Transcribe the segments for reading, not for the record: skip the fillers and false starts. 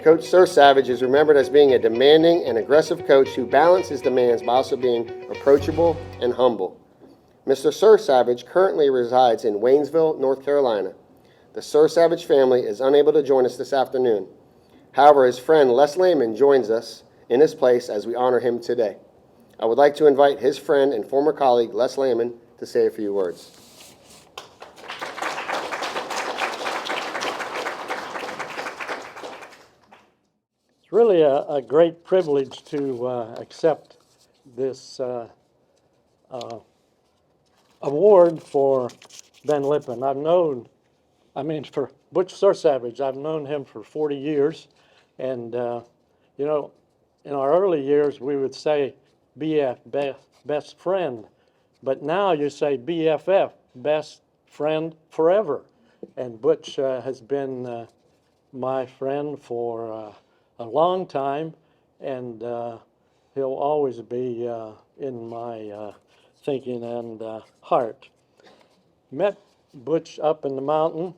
Coach Sursavage is remembered as being a demanding and aggressive coach who balanced his demands by also being approachable and humble. Mr. Sursavage currently resides in Waynesville, North Carolina. The Sursavage family is unable to join us this afternoon. However, his friend Les Lehman joins us in his place as we honor him today. I would like to invite his friend and former colleague, Les Lehman, to say a few words. It's really a great privilege to accept this award for Ben Lippen. For Butch Sursavage, I've known him for 40 years. And, in our early years, we would say BF, best friend. But now you say BFF, best friend forever. And Butch has been my friend for a long time, and he'll always be in my thinking and heart. Met Butch up in the mountain.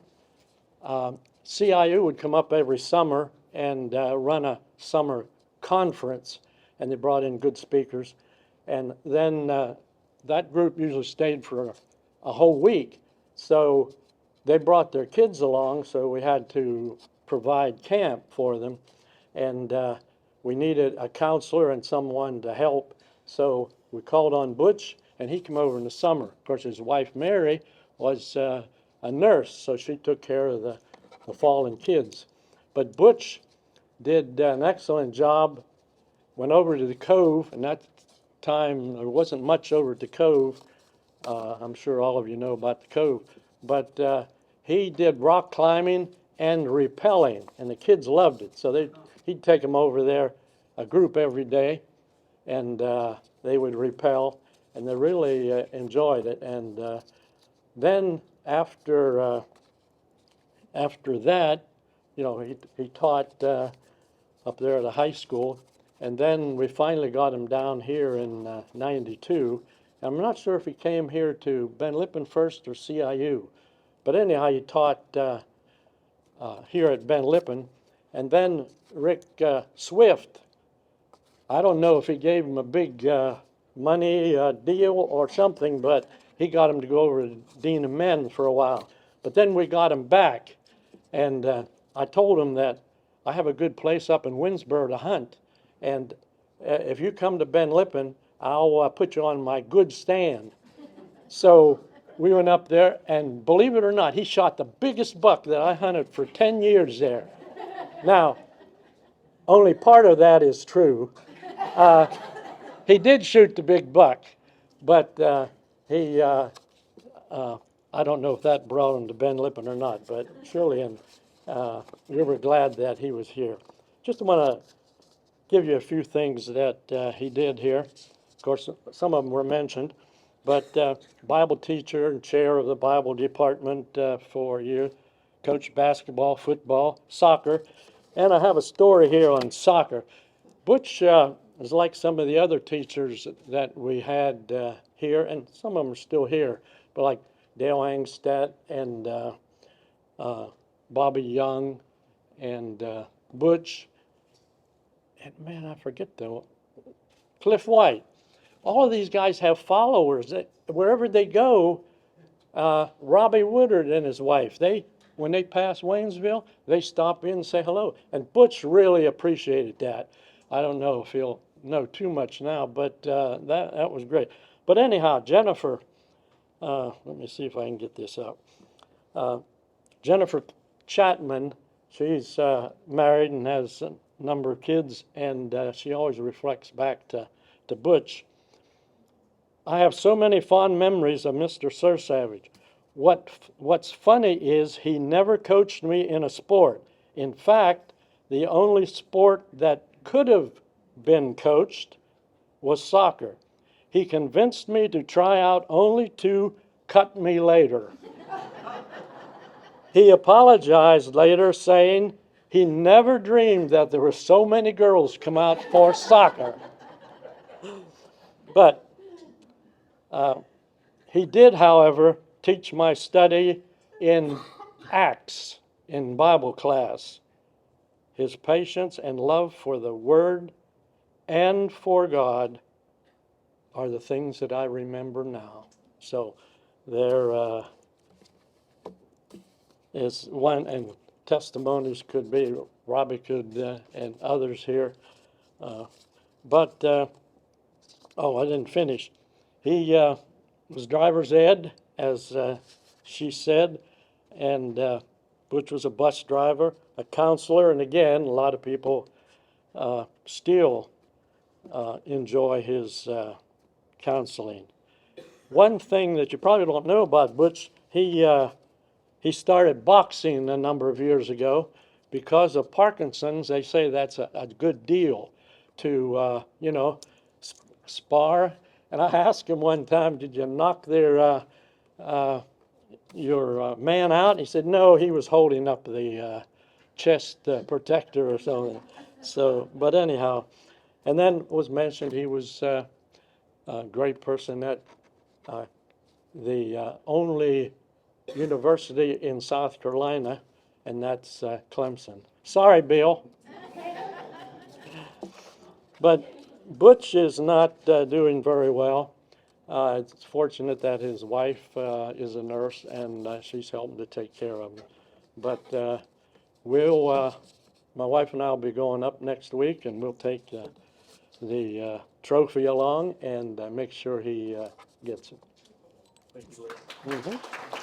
CIU would come up every summer and run a summer conference, and they brought in good speakers. And then that group usually stayed for a whole week. So they brought their kids along, so we had to provide camp for them. And we needed a counselor and someone to help. So we called on Butch, and he came over in the summer. Of course, his wife, Mary, was a nurse, so she took care of the fallen kids. But Butch did an excellent job, went over to the Cove, and that time there wasn't much over at the Cove. I'm sure all of you know about the Cove. But he did rock climbing and rappelling, and the kids loved it. So he'd take them over there, a group every day, and they would rappel, and they really enjoyed it. And then after that, he taught up there at the high school, and then we finally got him down here in '92. I'm not sure if he came here to Ben Lippen first or CIU, but anyhow, he taught here at Ben Lippen. And then Rick Swift, I don't know if he gave him a big money deal or something, but he got him to go over to Dean of Men for a while. But then we got him back, and I told him that I have a good place up in Winsboro to hunt, and if you come to Ben Lippen, I'll put you on my good stand. So we went up there, and believe it or not, he shot the biggest buck that I hunted for 10 years there. Now, only part of that is true. He did shoot the big buck, but I don't know if that brought him to Ben Lippen or not, but surely we were glad that he was here. Just want to give you a few things that he did here. Of course, some of them were mentioned, but Bible teacher and chair of the Bible department for years, coached basketball, football, soccer, and I have a story here on soccer. Butch is like some of the other teachers that we had here, and some of them are still here, but like Dale Angstadt and Bobby Young and Butch, and man, I forget though, Cliff White. All of these guys have followers. Wherever they go, Robbie Woodard and his wife, when they pass Waynesville, they stop in and say hello. And Butch really appreciated that. I don't know if he'll know too much now, but that was great. But anyhow, Jennifer, let me see if I can get this up. Jennifer Chapman, she's married and has a number of kids, and she always reflects back to Butch. I have so many fond memories of Mr. Sursavage. What's funny is he never coached me in a sport. In fact, the only sport that could have been coached was soccer. He convinced me to try out only to cut me later. He apologized later, saying he never dreamed that there were so many girls come out for soccer. But he did, however, teach my study in Acts in Bible class. His patience and love for the Word and for God are the things that I remember now. So there is one, and testimonies could be, Robbie could, and others here. But I didn't finish. He was driver's ed, as she said, and Butch was a bus driver, a counselor, and again, a lot of people still enjoy his counseling. One thing that you probably don't know about Butch, he started boxing a number of years ago. Because of Parkinson's, they say that's a good deal to, spar. And I asked him one time, did you knock your man out? And he said, no, he was holding up the chest protector or something. So, but anyhow, and then was mentioned he was a great person at the only university in South Carolina, and that's Clemson. Sorry, Bill. But Butch is not doing very well. It's fortunate that his wife is a nurse, and she's helping to take care of him. But my wife and I will be going up next week, and we'll take the trophy along and make sure he gets it. Thank you, Larry. Mm-hmm.